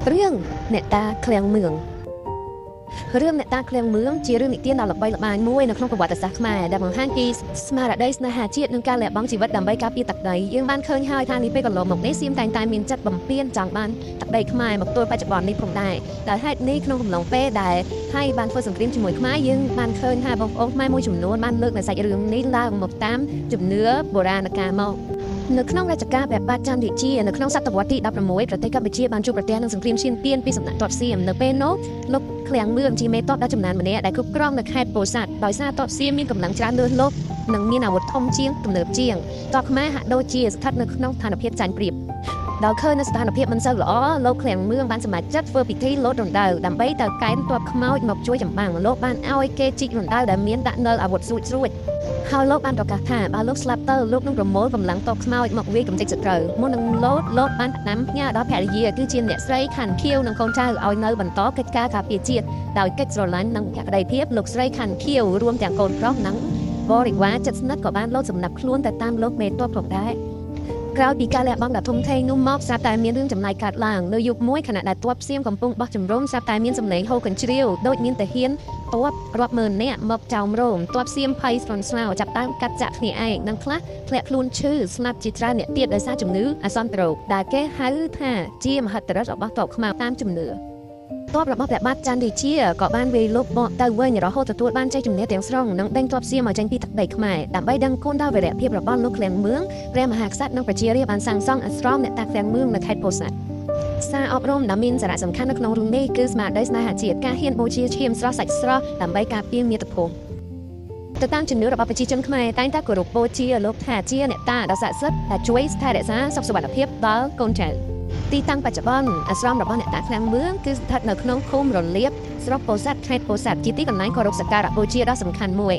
เรื่องเนตาเคลียงเมืองเรื่องเนตาเคลียงเมืองជារឿងនិទានដ៏ល្បីល្បាញមួយនៅក្នុងប្រវត្តិសាស្ត្រខ្មែរដែលបង្ហាញពីស្មារតីស្នេហាជាតិនិងការលះបង់ជីវិតដើម្បីការពារទឹកដីយើងបានឃើញហើយថានេះពេលកន្លងមកនេះសៀមតែងតែមានចិត្តបំពេញចង់បានទឹកដីខ្មែរមកទល់បច្ចុប្បន្ននេះផងដែរដែលហេតុនេះក្នុងកំឡុងពេលដែលថៃបានធ្វើសង្គ្រាមជាមួយខ្មែរយើងបានឃើញថាបងប្អូនខ្មែរមួយចំនួនបានលើកនៅសាច់រឿងនេះឡើងមកតាមជំនឿបុរាណកាលមកនៅក្នុងរជ្ជកាលព្រះបាទចន្ទរាជានៅក្នុងសតវត្សទី16ប្រទេសកម្ពុជាបានជួបប្រទះនឹងសង្គ្រាមឈានពានពីសំណាក់ទ័ពសៀមនៅពេលនោះលោកឃ្លាំងមឿងជាមេទ័ពដ៏ចំណានម្នាក់ដែលគ្រប់គ្រងនៅខេត្តពោធិ៍សាត់ដោយសារទ័ពសៀមមានកម្លាំងច្រើនលើសលោកនិងមានអាវុធធំជាងទំនើបជាងទ័ពខ្មែរហាក់ដូចជាស្ថិតនៅក្នុងស្ថានភាពចាញ់ប្រៀបដោយឃើញនៅស្ថានភាពមិនសូវល្អលោកឃ្លាំងមឿងបានសម្រេចចិត្តធ្វើពិធីលោតរណ្ដៅដើម្បីទៅកែនទ័ពខ្មោចមកជួយចម្បាំងលោកបានឲ្យគេជីករណ្ដៅដែលមានដាក់នៅអាវុធស្រួចហើយលោកបានប្រកាសថាបើលោកស្លាប់ទៅលោកនឹងប្រមូលកម្លាំងទ័ពខ្មោចមកវាយកំទេចសត្រូវមុននឹងលោកបានផ្ដាំផ្ញើដល់ភរិយាគឺជាអ្នកស្រីខាន់ខៀវនិងកូនចៅឲ្យនៅបន្តកិច្ចការការពារជាតិដោយកិច្ចស្រឡាញ់និងភក្ដីភាពលោកស្រីខាន់ខៀវរួមទាំងកូនប្រុសនិងបរិវារជិតស្និទ្ធក៏បានលោតសំណាប់ខ្លួនទៅតាមលោកមេទ័ពផងដែរក្រោយពីការលះបង់ដ៏ធំធេងនោះមកស្រាប់តែមានរឿងចំណាយកើតឡើងនៅយុគមួយខណៈដែលទ័ពសៀមកំពុងបោះជំរំស្រាប់តែមានសម្លេងហូរកញ្ជ្រៀវដូចមានទាហានទ័ពរាប់ម៉ឺននាក់មកចោមរោមទ័ពសៀមភ័យស្លន់ស្លោចាប់តាមកាត់ចាក់គ្នាឯងនិងខ្លះធ្លាក់ខ្លួនឈឺស្លាប់ជាច្រើនអ្នកទៀតដោយសារជំងឺអាសន្នរោគដែលគេហៅថាជាមហិទ្ធិឫទ្ធិរបស់ទ័ពខ្មៅតាមជំនឿទ័ពរបស់ព្រះបាទចន្ទរាជាក៏បានវាយលុកបកទៅវិញរហូតទទួលបានជ័យជំនះទាំងស្រុងនិងដេញទ័ពសៀមឲ្យចេញពីទឹកដីខ្មែរដើម្បីដឹងគុណដល់វីរភាពរបស់លោកឃ្លាំងមឿងព្រះមហាក្សត្រនិងប្រជារាស្ត្របានសាងសង់អាស្រមអ្នកតាឃ្លាំងមឿងនៅខេត្តពោធិ៍សាត់សារអប់រំដែលមានសារៈសំខាន់នៅក្នុងរឿងនេះគឺស្មារតីស្នេហាជាតិការហ៊ានបូជាឈាមស្រស់សាច់ស្រស់ដើម្បីការពារមាតុភូមិទៅតាមជំនឿរបស់ប្រជាជនខ្មែរតែងតែគោរពបូជាលោកថាជាអ្នកតាដ៏ស័ក្តិសិទ្ធិដែលជួយថែរក្សាសុខសុវត្ថិភាពដល់កូនចៅទីតាំងបច្ចុប្បន្នអាស្រមរបស់អ្នកតាឃ្លាំងមឿងគឺស្ថិតនៅក្នុងឃុំរលៀបស្រុកពោធិ៍សាត់ខេត្តពោធិ៍សាត់ជាទីកន្លែងគោរពសក្ការៈបូជាដ៏សំខាន់មួយ